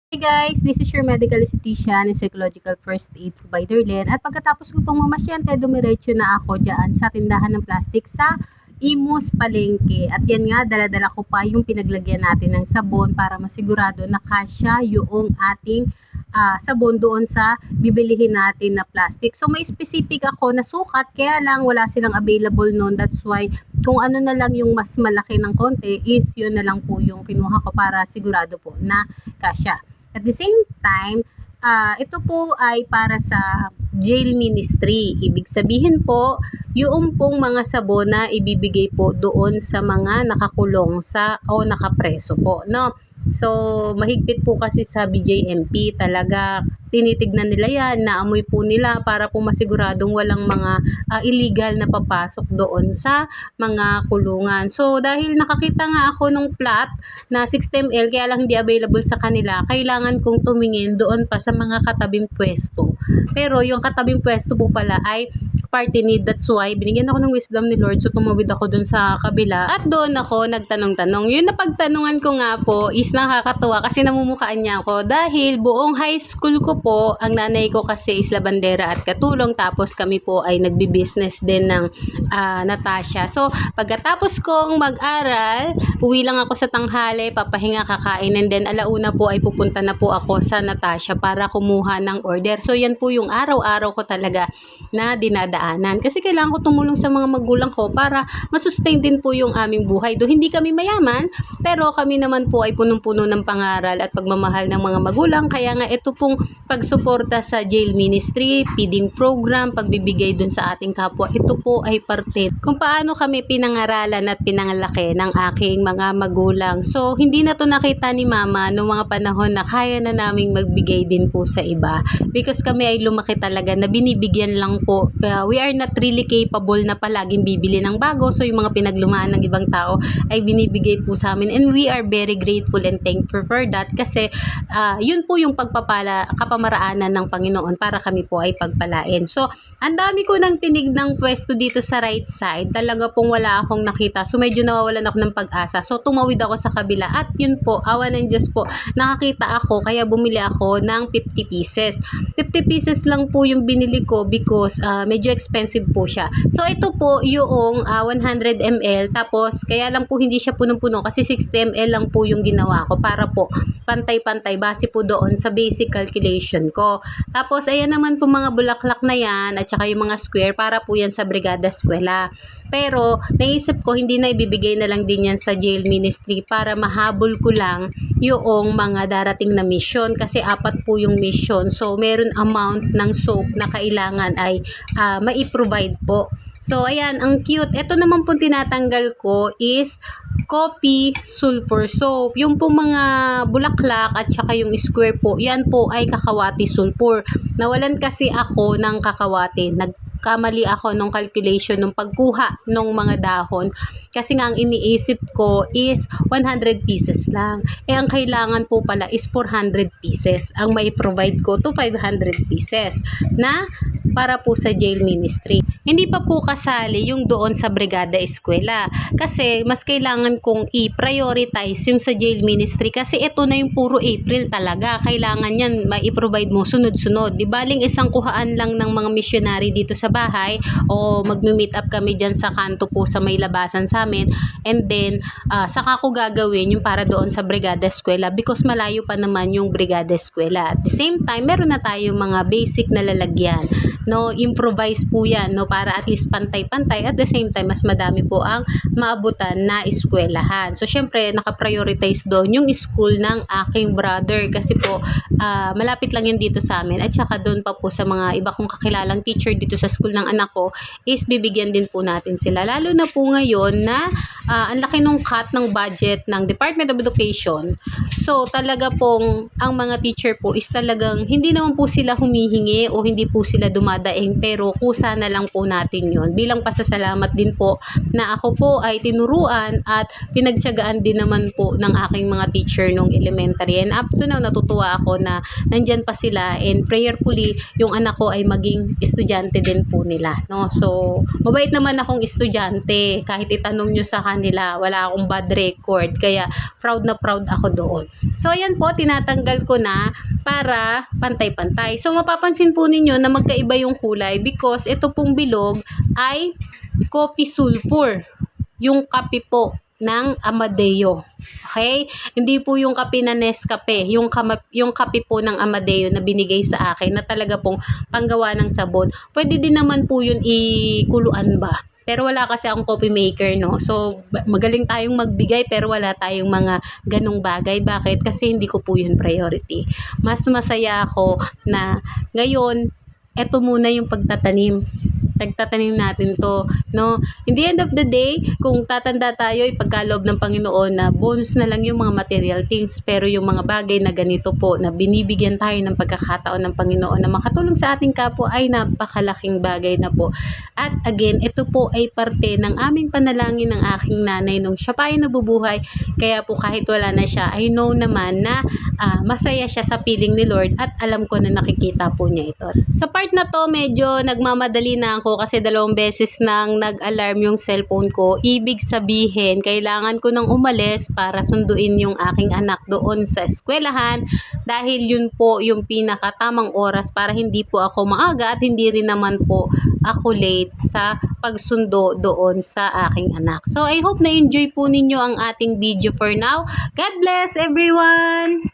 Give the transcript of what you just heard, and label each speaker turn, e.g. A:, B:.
A: Hey guys, this is your medical esthetician and psychological first aid provider Len. At pagkatapos ko pong mamasyente, dumiretso na ako dyan sa tindahan ng plastic sa Imus Palengke. At yan nga, dala-dala ko pa yung pinaglagyan natin ng sabon para masigurado na kasya yung ating sabon doon sa bibilihin natin na plastic. So may specific ako na sukat, kaya lang wala silang available noon. That's why kung ano na lang yung mas malaki ng konti is yun na lang po yung kinuha ko para sigurado po na kasya. At the same time, ito po ay para sa jail ministry. Ibig sabihin po, yung pong mga sabon na ibibigay po doon sa mga nakakulong o nakapreso po, no? So, mahigpit po kasi sa BJMP, talaga tinitignan nila yan, naamoy po nila para po masiguradong walang mga illegal na papasok doon sa mga kulungan. So, dahil nakakita nga ako nung plot na 60 ml, kaya lang hindi available sa kanila, kailangan kong tumingin doon pa sa mga katabing pwesto. Pero yung katabing pwesto po pala ay party need. That's why binigyan ako ng wisdom ni Lord. So tumawid ako dun sa kabila at doon ako nagtanong-tanong. Yung napagtanungan ko nga po is nakakatuwa kasi namumukhaan niya ako dahil buong high school ko po, ang nanay ko kasi is labandera at katulong, tapos kami po ay nagbi-business din ng Natasha. So pagkatapos kong mag-aral, uwi lang ako sa tanghali, papahinga, kakain, and then alauna po ay pupunta na po ako sa Natasha para kumuha ng order. So yan po yung araw-araw ko talaga na dinadaanan. Kasi kailangan ko tumulong sa mga magulang ko para masustain din po yung aming buhay. Do hindi kami mayaman, pero kami naman po ay punong-puno ng pangaral at pagmamahal ng mga magulang. Kaya nga ito pong pagsuporta sa jail ministry, feeding program, pagbibigay dun sa ating kapwa, ito po ay parte kung paano kami pinangaralan at pinangalaki ng aking mga magulang. So, hindi na to nakita ni mama noong mga panahon na kaya na naming magbigay din po sa iba. Because kami ay lumaki talaga na binibigyan lang po. We are not really capable na palaging bibili ng bago. So, yung mga pinaglumaan ng ibang tao ay binibigay po sa amin. And we are very grateful and thankful for that kasi yun po yung kapamaraanan ng Panginoon para kami po ay pagpalain. So, ang dami ko nang tinig ng pwesto dito sa right side. Talaga pong wala akong nakita. So, medyo nawawalan ako ng pag-asa. So, tumawid ako sa kabila. At yun po, awa ng Diyos po, nakakita ako. Kaya bumili ako ng 50 pieces. 50 pieces lang po yung binili ko because medyo expensive po siya. So, ito po yung 100 ml. Tapos, kaya lang po hindi siya punong-puno kasi 60 ml lang po yung ginawa ko para po pantay-pantay base po doon sa basic calculation ko. Tapos, ayan naman po mga bulaklak na yan at saka yung mga square para po yan sa Brigada Eskwela. Pero, naisip ko, hindi na ibibigay na lang din yan sa jail ministry para mahabol ko lang yung mga darating na mission kasi 4 po yung mission. So, meron amount ng soap na kailangan ay mai-provide po. So, ayan, ang cute. Ito naman po tinatanggal ko is coffee sulfur soap. Yung po mga bulaklak at saka yung square po, yan po ay kakawati sulfur. Nawalan kasi ako ng kakawati. Nagkamali ako nung calculation nung pagkuha nung mga dahon. Kasi nga ang iniisip ko is 100 pieces lang. Ang kailangan po pala is 400 pieces. Ang mai-provide ko to 500 pieces na para po sa jail ministry. Hindi pa po kasali yung doon sa Brigada Eskwela kasi mas kailangan kong i-prioritize yung sa jail ministry kasi ito na yung puro April talaga. Kailangan yan mai-provide mo sunod-sunod. Di baling isang kuhaan lang ng mga missionary dito sa bahay o magmi-meet up kami dyan sa kanto po sa may labasan sa amin, and then saka ko gagawin yung para doon sa Brigada Eskwela because malayo pa naman yung Brigada Eskwela. At the same time, meron na tayong mga basic na lalagyan. No, improvise po yan, no, para at least pantay-pantay. At the same time, mas madami po ang maabutan na eskwelahan. So, syempre, nakaprioritize doon yung school ng aking brother kasi po, malapit lang yun dito sa amin. At saka doon pa po sa mga iba kong kakilalang teacher dito sa school ng anak ko is bibigyan din po natin sila. Lalo na po ngayon na ang laki nung cut ng budget ng Department of Education. So, talaga pong ang mga teacher po is talagang hindi naman po sila humihingi o hindi po sila dumadaing, pero kusa na lang po natin yon bilang pasasalamat din po na ako po ay tinuruan at pinagtiyagaan din naman po ng aking mga teacher nung elementary, and up to now natutuwa ako na nandyan pa sila, and prayerfully yung anak ko ay maging estudyante din po nila, no? So, mabait naman akong estudyante. Kahit itanong nyo sa kanila, wala akong bad record. Kaya, proud na proud ako doon. So, ayan po, tinatanggal ko na para pantay-pantay. So, mapapansin po ninyo na magkaiba yung kulay because ito pong bilog ay coffee sulfur. Yung kape po ng Amadeo. Okay? Hindi po yung kape na Nescafe, yung kape po ng Amadeo na binigay sa akin na talaga pong panggawa ng sabon. Pwede din naman po yun ikuluan ba? Pero wala kasi akong coffee maker, no? So, magaling tayong magbigay pero wala tayong mga ganong bagay. Bakit? Kasi hindi ko po yun priority. Mas masaya ako na ngayon, eto muna yung pagtatanim. Tagtatanim natin to, no? In the end of the day, kung tatanda tayo, ipagkaloob ng Panginoon na bonus na lang yung mga material things, pero yung mga bagay na ganito po, na binibigyan tayo ng pagkakataon ng Panginoon na makatulong sa ating kapwa ay napakalaking bagay na po. At again, ito po ay parte ng aming panalangin ng aking nanay nung siya pa ay nabubuhay. Kaya po kahit wala na siya, I know naman na masaya siya sa piling ni Lord at alam ko na nakikita po niya ito. Sa part na to, medyo nagmamadali na ako kasi 2 beses nang nag-alarm yung cellphone ko. Ibig sabihin, kailangan ko nang umalis para sunduin yung aking anak doon sa eskwelahan dahil yun po yung pinakatamang oras para hindi po ako maaga at hindi rin naman po ako late sa pagsundo doon sa aking anak. So, I hope na enjoy po ninyo ang ating video for now. God bless everyone!